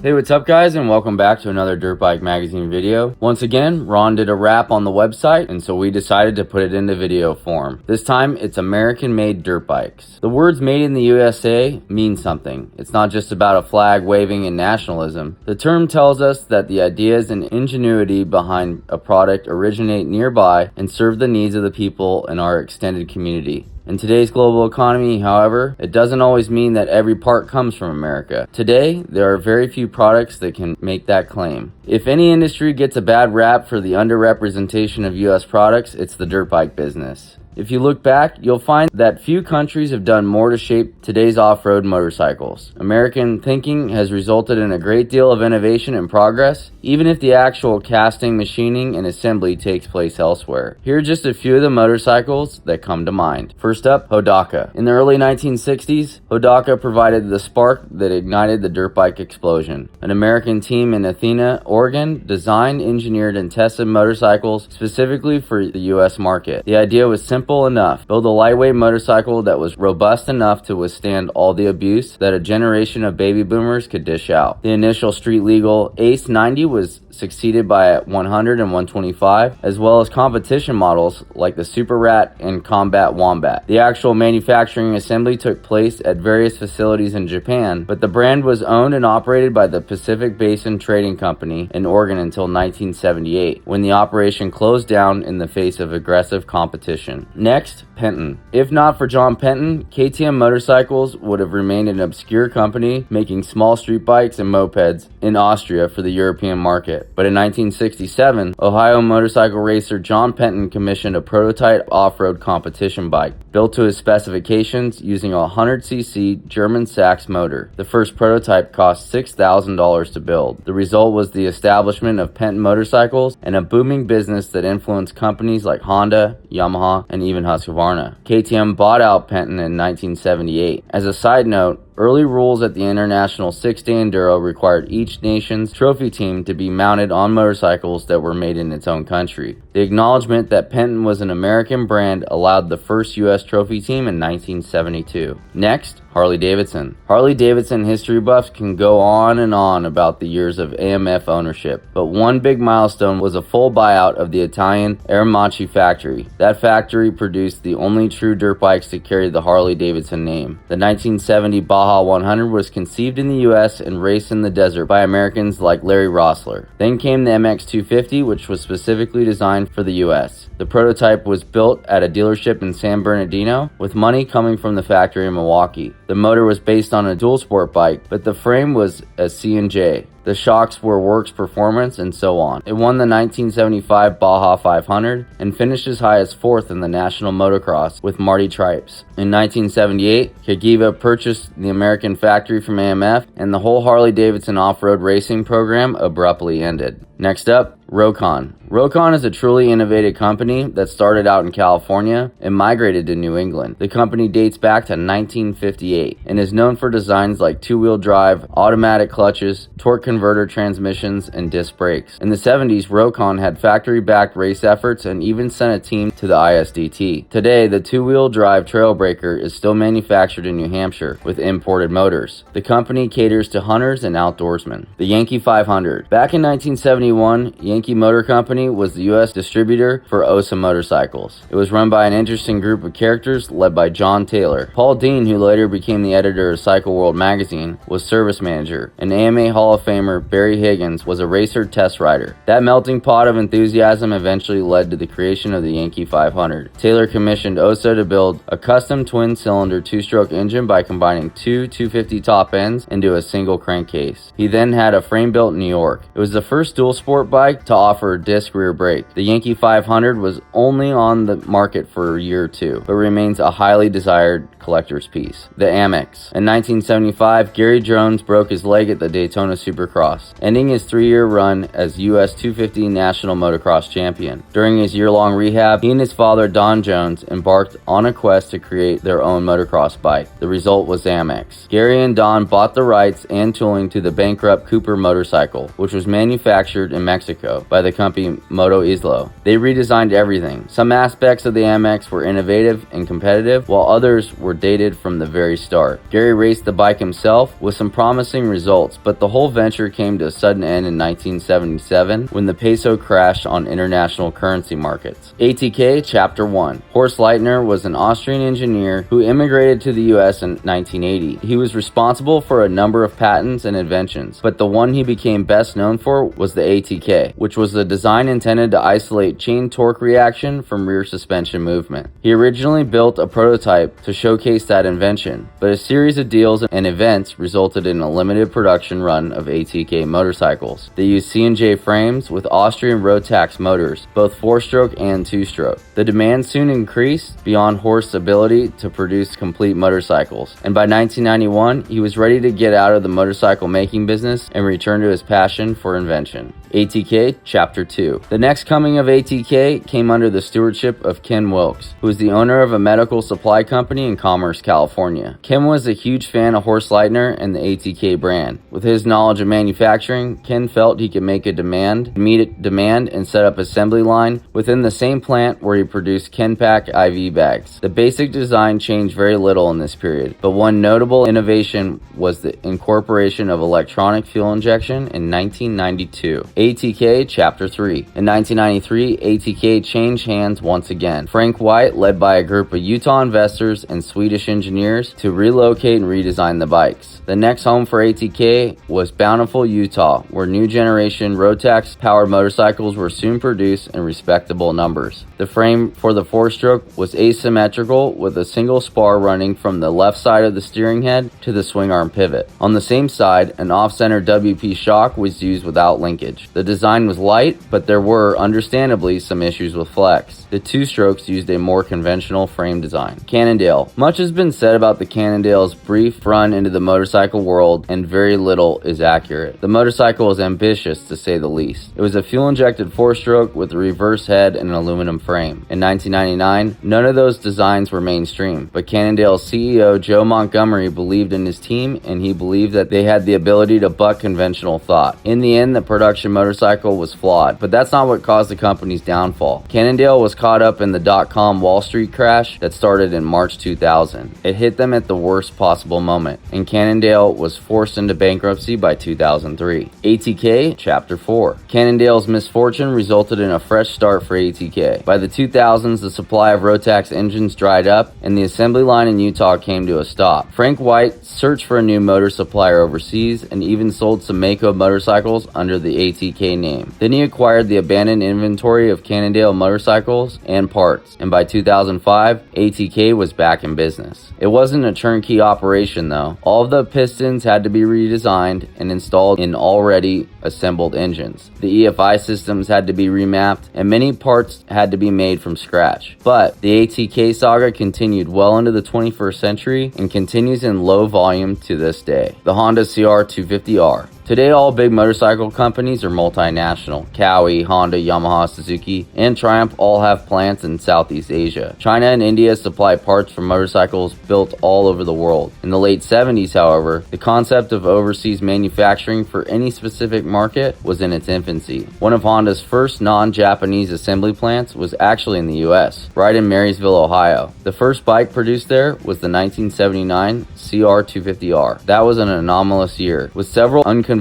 Hey, what's up guys, and welcome back to another Dirtbike magazine video. Once again, Ron did a wrap on the website, and so we decided to put it into video form. This time, it's American-made dirt bikes. The words made in the USA mean something. It's not just about a flag waving and nationalism. The term tells us that the ideas and ingenuity behind a product originate nearby and serve the needs of the people in our extended community. In today's global economy, however, it doesn't always mean that every part comes from America. Today, there are very few products that can make that claim. If any industry gets a bad rap for the underrepresentation of US products, it's the dirt bike business. If you look back, you'll find that few countries have done more to shape today's off-road motorcycles. American thinking has resulted in a great deal of innovation and progress, even if the actual casting, machining, and assembly takes place elsewhere. Here are just a few of the motorcycles that come to mind. First up, Hodaka. In the early 1960s, Hodaka provided the spark that ignited the dirt bike explosion. An American team in Athena, Oregon, designed, engineered, and tested motorcycles specifically for the US market. The idea was simple enough: build a lightweight motorcycle that was robust enough to withstand all the abuse that a generation of baby boomers could dish out. The initial street legal Ace 90 was succeeded by a 100 and 125, as well as competition models like the Super Rat and Combat Wombat. The actual manufacturing assembly took place at various facilities in Japan, but the brand was owned and operated by the Pacific Basin Trading Company in Oregon until 1978, when the operation closed down in the face of aggressive competition. Next, Penton. If not for John Penton, KTM Motorcycles would have remained an obscure company making small street bikes and mopeds in Austria for the European market. But in 1967, Ohio motorcycle racer John Penton commissioned a prototype off-road competition bike, built to his specifications using a 100cc German Sachs motor. The first prototype cost $6,000 to build. The result was the establishment of Penton Motorcycles and a booming business that influenced companies like Honda, Yamaha, and even Husqvarna. KTM bought out Penton in 1978. As a side note, early rules at the International 6-Day Enduro required each nation's trophy team to be mounted on motorcycles that were made in its own country. The acknowledgement that Penton was an American brand allowed the first US trophy team in 1972. Next, Harley-Davidson. Harley-Davidson history buffs can go on and on about the years of AMF ownership, but one big milestone was a full buyout of the Italian Ermacchi factory. That factory produced the only true dirt bikes to carry the Harley-Davidson name. The 1970 Baja 100 was conceived in the US and raced in the desert by Americans like Larry Rossler. Then came the MX250, which was specifically designed for the US. The prototype was built at a dealership in San Bernardino, with money coming from the factory in Milwaukee. The motor was based on a dual sport bike, but the frame was a C&J. The shocks were works performance, and so on. It won the 1975 Baja 500 and finished as high as 4th in the National Motocross with Marty Tripes. In 1978, Cagiva purchased the American factory from AMF, and the whole Harley-Davidson off-road racing program abruptly ended. Next up, Rokon. Rokon is a truly innovative company that started out in California and migrated to New England. The company dates back to 1958 and is known for designs like two-wheel drive, automatic clutches, torque converter transmissions, and disc brakes. In the 70s, Rokon had factory-backed race efforts and even sent a team to the ISDT. Today, the two-wheel drive Trailbreaker is still manufactured in New Hampshire with imported motors. The company caters to hunters and outdoorsmen. The Yankee 500. Back in 1971, Yankee Motor Company was the U.S. distributor for Osa motorcycles. It was run by an interesting group of characters led by John Taylor. Paul Dean, who later became the editor of Cycle World magazine, was service manager, and AMA Hall of Famer Barry Higgins was a racer test rider. That melting pot of enthusiasm eventually led to the creation of the Yankee 500. Taylor commissioned Osa to build a custom twin-cylinder two-stroke engine by combining two 250 top ends into a single crankcase. He then had a frame built in New York. It was the first dual sport bike to offer a disc rear brake. The Yankee 500 was only on the market for a year or two, but remains a highly desired collector's piece. The Amex. In 1975, Gary Jones broke his leg at the Daytona Supercross, ending his 3-year run as US 250 National Motocross Champion. During his year-long rehab, he and his father, Don Jones, embarked on a quest to create their own motocross bike. The result was Amex. Gary and Don bought the rights and tooling to the bankrupt Cooper motorcycle, which was manufactured manufactured in Mexico by the company Moto Islo. They redesigned everything. Some aspects of the MX were innovative and competitive, while others were dated from the very start. Gary raced the bike himself with some promising results, but the whole venture came to a sudden end in 1977 when the peso crashed on international currency markets. ATK Chapter 1. Horst Leitner was an Austrian engineer who immigrated to the US in 1980. He was responsible for a number of patents and inventions, but the one he became best known for was the ATK, which was a design intended to isolate chain torque reaction from rear suspension movement. He originally built a prototype to showcase that invention, but a series of deals and events resulted in a limited production run of ATK motorcycles. They used C&J frames with Austrian Rotax motors, both 4-stroke and 2-stroke. The demand soon increased beyond Horst's ability to produce complete motorcycles, and by 1991 he was ready to get out of the motorcycle making business and return to his passion for invention. ATK Chapter 2. The next coming of ATK came under the stewardship of Ken Wilkes, who was the owner of a medical supply company in Commerce, California. Ken was a huge fan of Horst Leitner and the ATK brand. With his knowledge of manufacturing, Ken felt he could meet demand and set up assembly line within the same plant where he produced Kenpack IV bags. The basic design changed very little in this period, but one notable innovation was the incorporation of electronic fuel injection in 1992. ATK Chapter 3. In 1993, ATK changed hands once again. Frank White led by a group of Utah investors and Swedish engineers to relocate and redesign the bikes. The next home for ATK was Bountiful, Utah, where new generation Rotax powered motorcycles were soon produced in respectable numbers. The frame for the 4-stroke was asymmetrical with a single spar running from the left side of the steering head to the swing arm pivot. On the same side, an off-center WP shock was used without linkage. The design was light, but there were, understandably, some issues with flex. The 2-strokes used a more conventional frame design. Cannondale. Much has been said about the Cannondale's brief run into the motorcycle world, and very little is accurate. The motorcycle was ambitious, to say the least. It was a fuel-injected 4-stroke with a reverse head and an aluminum frame. In 1999, none of those designs were mainstream, but Cannondale's CEO Joe Montgomery believed in his team, and he believed that they had the ability to buck conventional thought. In the end, the production motorcycle was flawed, but that's not what caused the company's downfall. Cannondale was caught up in the dot-com Wall Street crash that started in March 2000. It hit them at the worst possible moment, and Cannondale was forced into bankruptcy by 2003. ATK Chapter 4. Cannondale's misfortune resulted in a fresh start for ATK. By the 2000s, the supply of Rotax engines dried up, and the assembly line in Utah came to a stop. Frank White searched for a new motor supplier overseas and even sold some Mako motorcycles under the ATK name. Then he acquired the abandoned inventory of Cannondale motorcycles and parts, and by 2005, ATK was back in business. It wasn't a turnkey operation though. All of the pistons had to be redesigned and installed in already assembled engines. The EFI systems had to be remapped, and many parts had to be made from scratch. But the ATK saga continued well into the 21st century and continues in low volume to this day. The Honda CR250R. Today, all big motorcycle companies are multinational. Cowie, Honda, Yamaha, Suzuki, and Triumph all have plants in Southeast Asia. China and India supply parts for motorcycles built all over the world. In the late 70s, however, the concept of overseas manufacturing for any specific market was in its infancy. One of Honda's first non-Japanese assembly plants was actually in the US, right in Marysville, Ohio. The first bike produced there was the 1979 CR250R. That was an anomalous year, with several unconventional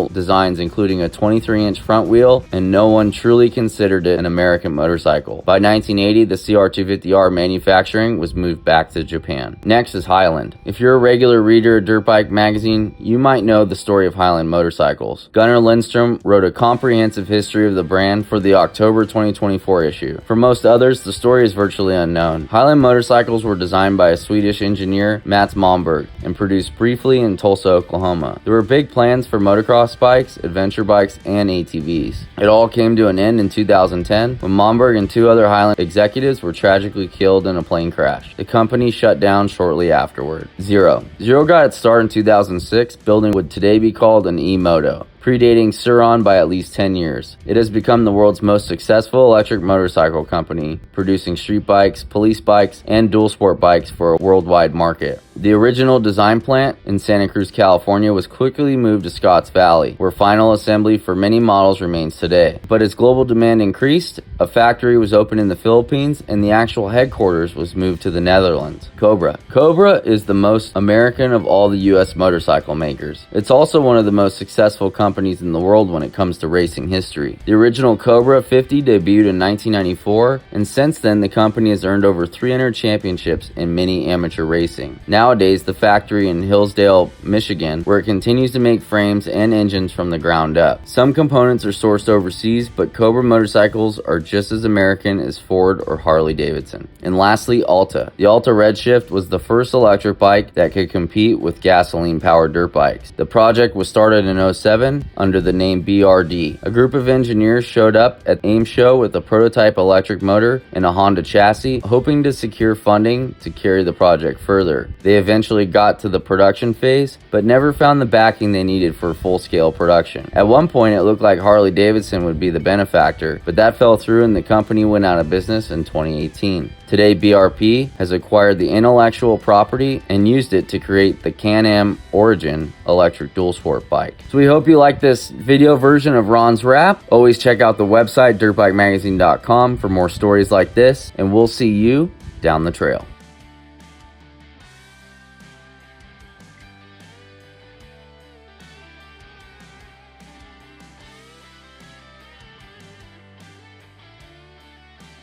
designs including a 23-inch front wheel, and no one truly considered it an American motorcycle. By 1980, the CR250R manufacturing was moved back to Japan. Next is Highland. If you're a regular reader of Dirtbike magazine, you might know the story of Highland motorcycles. Gunnar Lindstrom wrote a comprehensive history of the brand for the October 2024 issue. For most others, the story is virtually unknown. Highland motorcycles were designed by a Swedish engineer, Mats Malmberg, and produced briefly in Tulsa, Oklahoma. There were big plans for motocross bikes, adventure bikes, and ATVs. It all came to an end in 2010 when Malmberg and two other Highland executives were tragically killed in a plane crash. The company shut down shortly afterward. Zero got its start in 2006, building what would today be called an e-moto. predating Suron by at least 10 years. It has become the world's most successful electric motorcycle company, producing street bikes, police bikes, and dual sport bikes for a worldwide market. The original design plant in Santa Cruz, California was quickly moved to Scotts Valley, where final assembly for many models remains today. But as global demand increased, a factory was opened in the Philippines and the actual headquarters was moved to the Netherlands. Cobra. Cobra is the most American of all the US motorcycle makers. It's also one of the most successful companies in the world when it comes to racing history. The original Cobra 50 debuted in 1994, and since then the company has earned over 300 championships in mini amateur racing. Nowadays, the factory in Hillsdale, Michigan, where it continues to make frames and engines from the ground up. Some components are sourced overseas, but Cobra motorcycles are just as American as Ford or Harley-Davidson. And lastly, Alta. The Alta Redshift was the first electric bike that could compete with gasoline-powered dirt bikes. The project was started in 2007 under the name BRD. A group of engineers showed up at AIM show with a prototype electric motor and a Honda chassis, hoping to secure funding to carry the project further. They eventually got to the production phase, but never found the backing they needed for full-scale production. At one point, it looked like Harley-Davidson would be the benefactor, but that fell through and the company went out of business in 2018. Today, BRP has acquired the intellectual property and used it to create the Can-Am Origin electric dual sport bike. So we hope you like this video version of Ron's rap. Always check out the website dirtbikemagazine.com for more stories like this, and we'll see you down the trail.